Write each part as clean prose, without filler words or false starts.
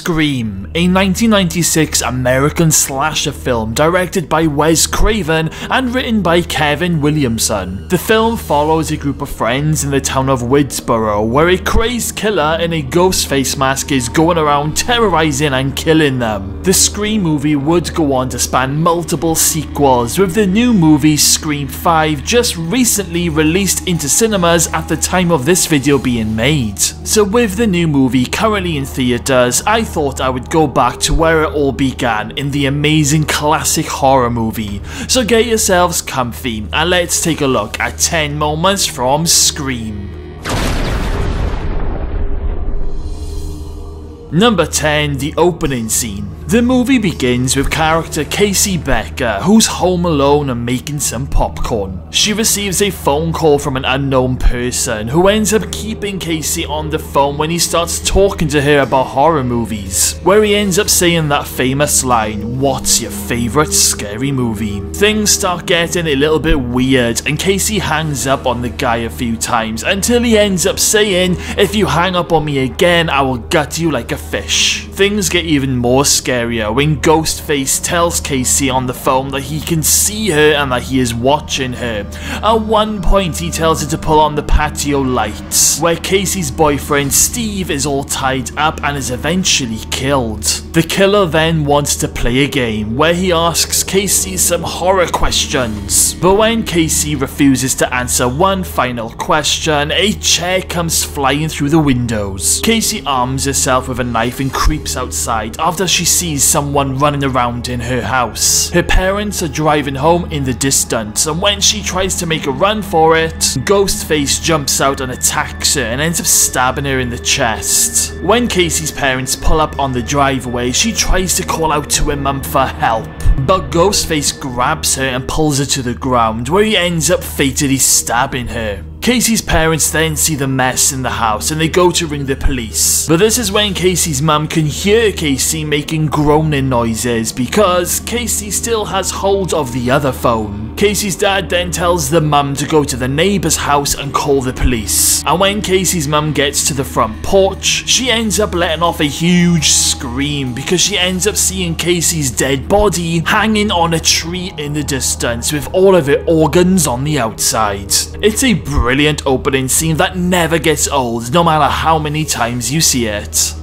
Scream, a 1996 American slasher film directed by Wes Craven and written by Kevin Williamson. The film follows a group of friends in the town of Woodsboro, where a crazed killer in a ghost face mask is going around terrorizing and killing them. The Scream movie would go on to span multiple sequels, with the new movie Scream 5 just recently released into cinemas at the time of this video being made. So with the new movie currently in theaters, I thought I would go back to where it all began in the amazing classic horror movie. So get yourselves comfy and let's take a look at 10 moments from Scream. Number 10, the opening scene. The movie begins with character Casey Becker, who's home alone and making some popcorn. She receives a phone call from an unknown person who ends up keeping Casey on the phone when he starts talking to her about horror movies, where he ends up saying that famous line, "What's your favourite scary movie?" Things start getting a little bit weird and Casey hangs up on the guy a few times until he ends up saying, "If you hang up on me again, I will gut you like a fish." Things get even more scary when Ghostface tells Casey on the phone that he can see her and that he is watching her. At one point he tells her to pull on the patio lights, where Casey's boyfriend Steve is all tied up and is eventually killed. The killer then wants to play a game where he asks Casey some horror questions, but when Casey refuses to answer one final question, a chair comes flying through the windows. Casey arms herself with a knife and creeps outside after she sees someone running around in her house. Her parents are driving home in the distance, and when she tries to make a run for it, Ghostface jumps out and attacks her and ends up stabbing her in the chest. When Casey's parents pull up on the driveway, she tries to call out to her mum for help, but Ghostface grabs her and pulls her to the ground, where he ends up fatally stabbing her. Casey's parents then see the mess in the house and they go to ring the police. But this is when Casey's mum can hear Casey making groaning noises because Casey still has hold of the other phone. Casey's dad then tells the mum to go to the neighbour's house and call the police. And when Casey's mum gets to the front porch, she ends up letting off a huge scream because she ends up seeing Casey's dead body hanging on a tree in the distance with all of her organs on the outside. It's a brilliant opening scene that never gets old, no matter how many times you see it.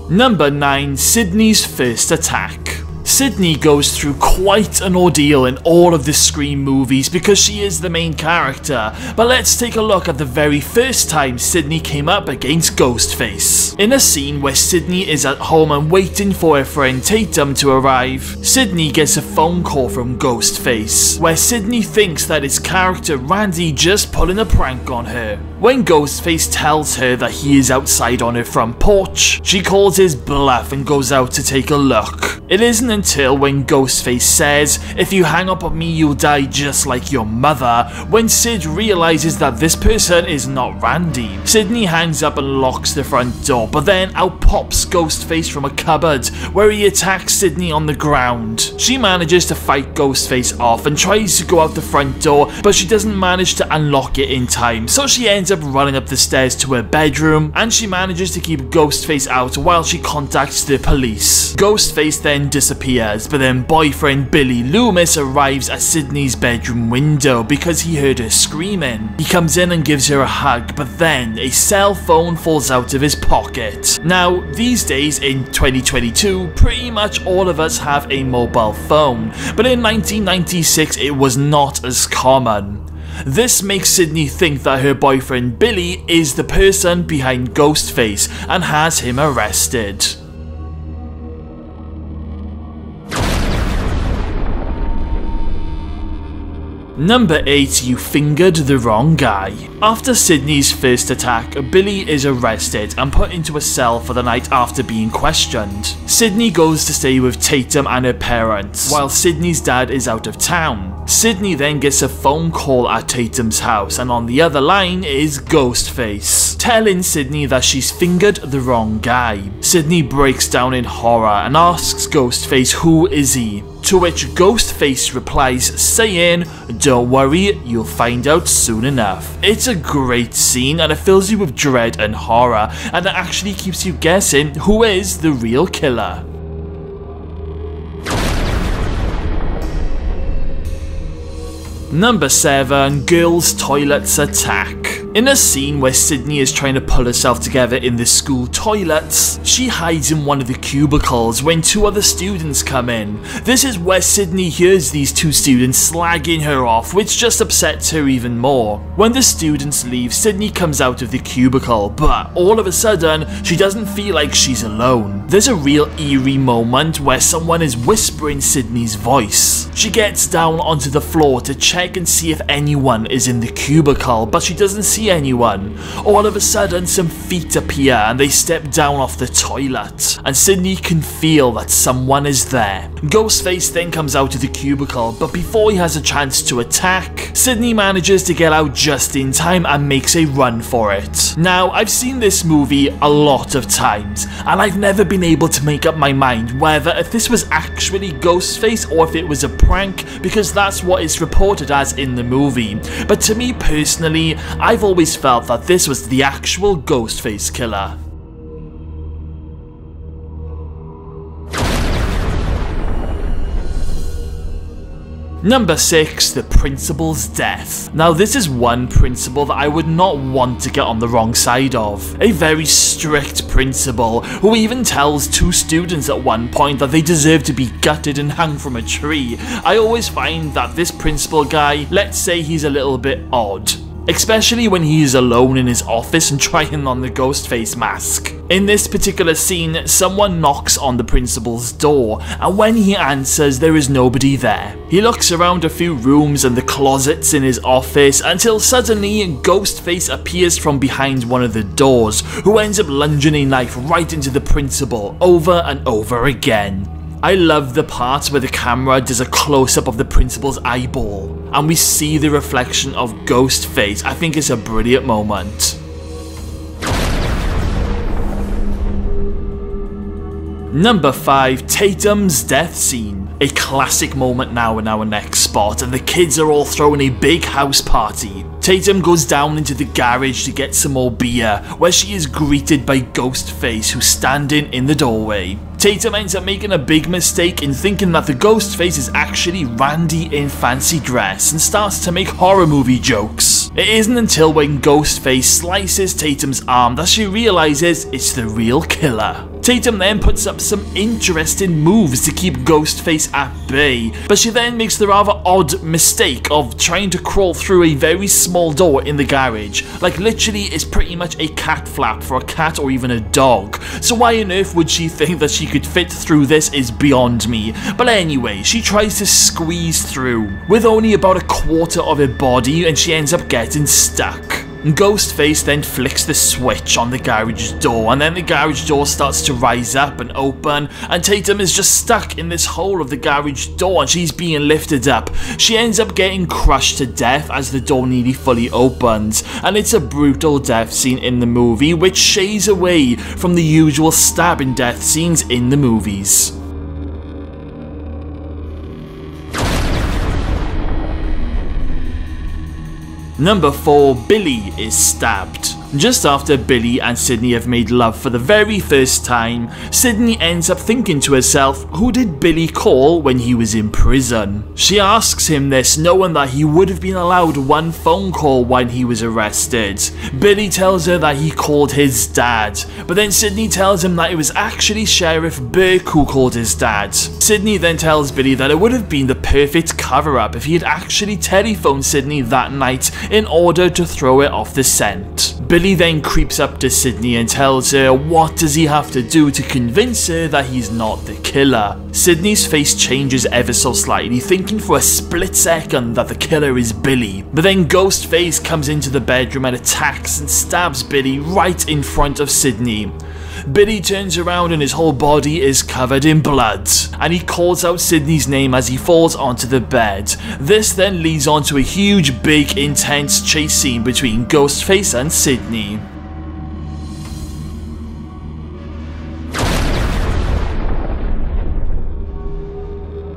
Number 9, Sydney's first attack. Sydney goes through quite an ordeal in all of the Scream movies because she is the main character, but let's take a look at the very first time Sydney came up against Ghostface. In a scene where Sydney is at home and waiting for her friend Tatum to arrive, Sydney gets a phone call from Ghostface, where Sydney thinks that his character Randy just pulling a prank on her. When Ghostface tells her that he is outside on her front porch, she calls his bluff and goes out to take a look. It isn't until when Ghostface says, "If you hang up on me you'll die just like your mother," when Sid realizes that this person is not Randy. Sydney hangs up and locks the front door, but then out pops Ghostface from a cupboard, where he attacks Sydney on the ground. She manages to fight Ghostface off and tries to go out the front door, but she doesn't manage to unlock it in time, so she ends up running up the stairs to her bedroom, and she manages to keep Ghostface out while she contacts the police. Ghostface then disappears, but then boyfriend Billy Loomis arrives at Sydney's bedroom window because he heard her screaming. He comes in and gives her a hug, but then a cell phone falls out of his pocket. Now, these days in 2022, pretty much all of us have a mobile phone, but in 1996 it was not as common. This makes Sydney think that her boyfriend Billy is the person behind Ghostface and has him arrested. Number 8, you fingered the wrong guy. After Sydney's first attack, Billy is arrested and put into a cell for the night after being questioned. Sydney goes to stay with Tatum and her parents, while Sydney's dad is out of town. Sydney then gets a phone call at Tatum's house, and on the other line is Ghostface, telling Sydney that she's fingered the wrong guy. Sydney breaks down in horror and asks Ghostface who is he, to which Ghostface replies saying, "Don't worry, you'll find out soon enough." It's a great scene and it fills you with dread and horror, and it actually keeps you guessing who is the real killer. Number 7. Girls' Toilets Attack. In a scene where Sydney is trying to pull herself together in the school toilets, she hides in one of the cubicles when 2 other students come in. This is where Sydney hears these 2 students slagging her off, which just upsets her even more. When the students leave, Sydney comes out of the cubicle, but all of a sudden, she doesn't feel like she's alone. There's a real eerie moment where someone is whispering Sydney's voice. She gets down onto the floor to check and see if anyone is in the cubicle, but she doesn't see anyone. All of a sudden, some feet appear and they step down off the toilet, and Sydney can feel that someone is there. Ghostface then comes out of the cubicle, but before he has a chance to attack, Sydney manages to get out just in time and makes a run for it. Now, I've seen this movie a lot of times, and I've never been able to make up my mind whether if this was actually Ghostface or if it was a prank, because that's what it's reported as in the movie. But to me personally, I've always felt that this was the actual Ghostface killer. Number 6. The principal's death. Now this is one principal that I would not want to get on the wrong side of. A very strict principal who even tells 2 students at one point that they deserve to be gutted and hung from a tree. I always find that this principal guy, let's say he's a little bit odd. Especially when he is alone in his office and trying on the Ghostface mask. In this particular scene, someone knocks on the principal's door, and when he answers, there is nobody there. He looks around a few rooms and the closets in his office until suddenly Ghostface appears from behind one of the doors, who ends up lunging a knife right into the principal over and over again. I love the part where the camera does a close-up of the principal's eyeball and we see the reflection of Ghostface. I think it's a brilliant moment. Number 5. Tatum's death scene. A classic moment now in our next spot, and the kids are all throwing a big house party. Tatum goes down into the garage to get some more beer, where she is greeted by Ghostface, who's standing in the doorway. Tatum ends up making a big mistake in thinking that the Ghostface is actually Randy in fancy dress and starts to make horror movie jokes. It isn't until when Ghostface slices Tatum's arm that she realizes it's the real killer. Tatum then puts up some interesting moves to keep Ghostface at bay, but she then makes the rather odd mistake of trying to crawl through a very small door in the garage. Like literally it's pretty much a cat flap for a cat or even a dog. So why on earth would she think that she could fit through this is beyond me. But anyway, she tries to squeeze through with only about a quarter of her body and she ends up getting stuck. Ghostface then flicks the switch on the garage door, and then the garage door starts to rise up and open, and Tatum is just stuck in this hole of the garage door and she's being lifted up. She ends up getting crushed to death as the door nearly fully opens, and it's a brutal death scene in the movie which shays away from the usual stabbing death scenes in the movies. Number 4. Billy is stabbed. Just after Billy and Sydney have made love for the very first time, Sydney ends up thinking to herself, who did Billy call when he was in prison? She asks him this knowing that he would have been allowed one phone call when he was arrested. Billy tells her that he called his dad, but then Sydney tells him that it was actually Sheriff Burke who called his dad. Sydney then tells Billy that it would have been the perfect cover-up if he had actually telephoned Sydney that night in order to throw her off the scent. Billy then creeps up to Sydney and tells her what does he have to do to convince her that he's not the killer. Sydney's face changes ever so slightly, thinking for a split second that the killer is Billy. But then Ghostface comes into the bedroom and attacks and stabs Billy right in front of Sydney. Billy turns around and his whole body is covered in blood, and he calls out Sydney's name as he falls onto the bed. This then leads on to a huge, big, intense chase scene between Ghostface and Sydney.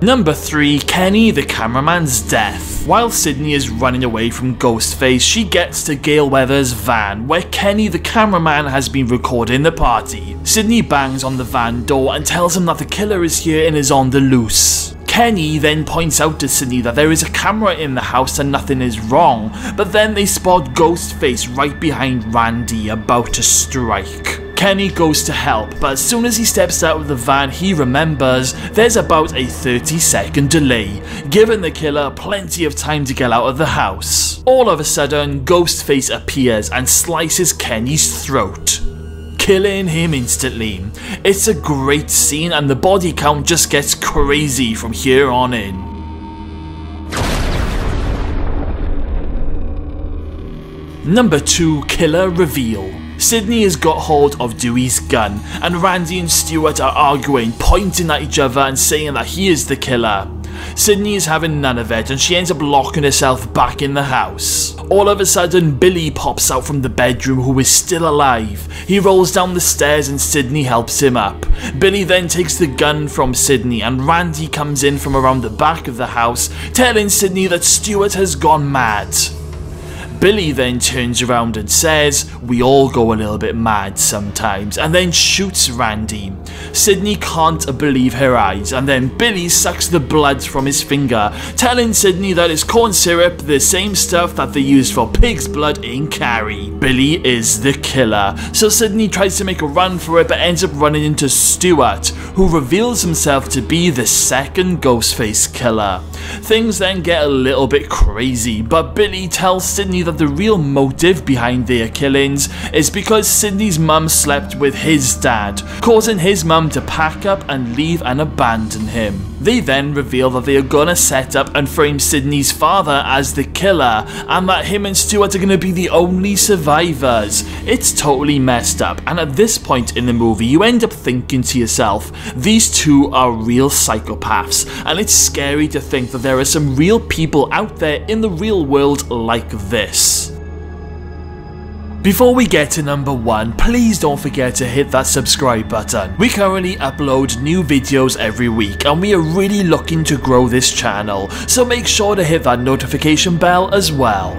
Number 3, Kenny the cameraman's death. While Sydney is running away from Ghostface, she gets to Gale Weathers' van, where Kenny the cameraman has been recording the party. Sydney bangs on the van door and tells him that the killer is here and is on the loose. Kenny then points out to Sydney that there is a camera in the house and nothing is wrong, but then they spot Ghostface right behind Randy about to strike. Kenny goes to help, but as soon as he steps out of the van, he remembers there's about a 30-second delay, giving the killer plenty of time to get out of the house. All of a sudden, Ghostface appears and slices Kenny's throat, killing him instantly. It's a great scene and the body count just gets crazy from here on in. Number 2, killer reveal. Sydney has got hold of Dewey's gun, and Randy and Stewart are arguing, pointing at each other and saying that he is the killer. Sydney is having none of it and she ends up locking herself back in the house. All of a sudden, Billy pops out from the bedroom, who is still alive. He rolls down the stairs and Sydney helps him up. Billy then takes the gun from Sydney and Randy comes in from around the back of the house, telling Sydney that Stewart has gone mad. Billy then turns around and says, "We all go a little bit mad sometimes," and then shoots Randy. Sydney can't believe her eyes, and then Billy sucks the blood from his finger, telling Sydney that it's corn syrup, the same stuff that they use for pig's blood in Carrie. Billy is the killer, so Sydney tries to make a run for it but ends up running into Stewart, who reveals himself to be the second Ghostface killer. Things then get a little bit crazy, but Billy tells Sydney that the real motive behind their killings is because Sydney's mum slept with his dad, causing his mum to pack up and leave and abandon him. They then reveal that they are gonna set up and frame Sydney's father as the killer, and that him and Stewart are gonna be the only survivors. It's totally messed up, and at this point in the movie you end up thinking to yourself, these two are real psychopaths, and it's scary to think that there are some real people out there in the real world like this. Before we get to number 1, please don't forget to hit that subscribe button. We currently upload new videos every week and we are really looking to grow this channel, so make sure to hit that notification bell as well.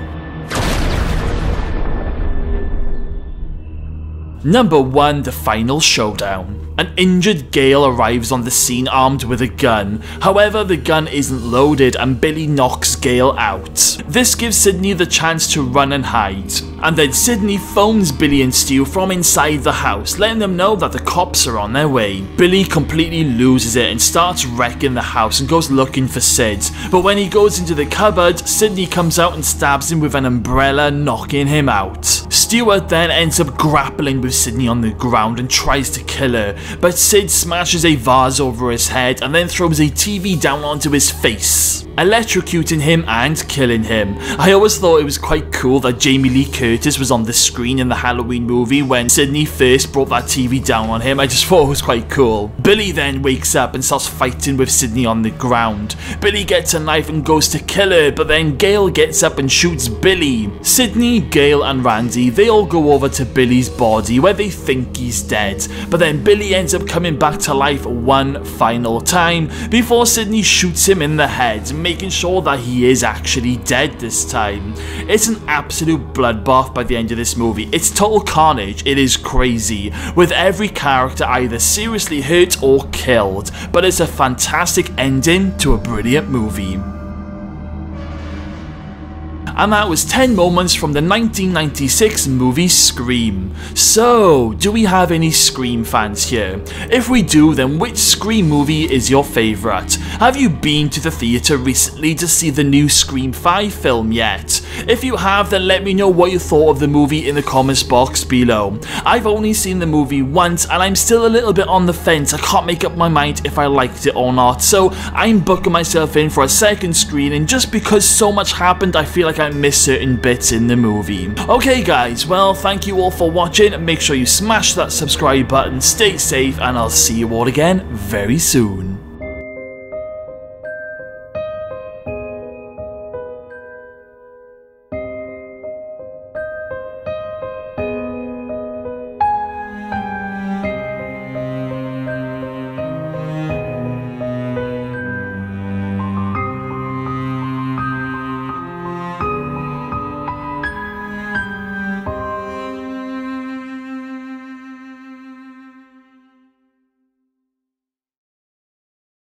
Number 1, the final showdown. An injured Gale arrives on the scene armed with a gun. However, the gun isn't loaded and Billy knocks Gale out. This gives Sydney the chance to run and hide. And then Sydney phones Billy and Stu from inside the house, letting them know that the cops are on their way. Billy completely loses it and starts wrecking the house and goes looking for Sid. But when he goes into the cupboard, Sydney comes out and stabs him with an umbrella, knocking him out. Stewart then ends up grappling with Sydney on the ground and tries to kill her, but Sid smashes a vase over his head and then throws a TV down onto his face, electrocuting him and killing him. I always thought it was quite cool that Jamie Lee Curtis was on the screen in the Halloween movie when Sydney first brought that TV down on him. I just thought it was quite cool. Billy then wakes up and starts fighting with Sydney on the ground. Billy gets a knife and goes to kill her, but then Gale gets up and shoots Billy. Sydney, Gale and Randy, they all go over to Billy's body where they think he's dead, but then Billy ends up coming back to life one final time before Sydney shoots him in the head, making sure that he is actually dead this time. It's an absolute bloodbath by the end of this movie. It's total carnage, it is crazy, with every character either seriously hurt or killed, but it's a fantastic ending to a brilliant movie. And that was 10 moments from the 1996 movie Scream. So, do we have any Scream fans here? If we do, then which Scream movie is your favourite? Have you been to the theatre recently to see the new Scream 5 film yet? If you have, then let me know what you thought of the movie in the comments box below. I've only seen the movie once and I'm still a little bit on the fence. I can't make up my mind if I liked it or not, so I'm booking myself in for a second screening just because so much happened. I feel like I missed certain bits in the movie. Okay guys, well thank you all for watching. Make sure you smash that subscribe button, stay safe, and I'll see you all again very soon.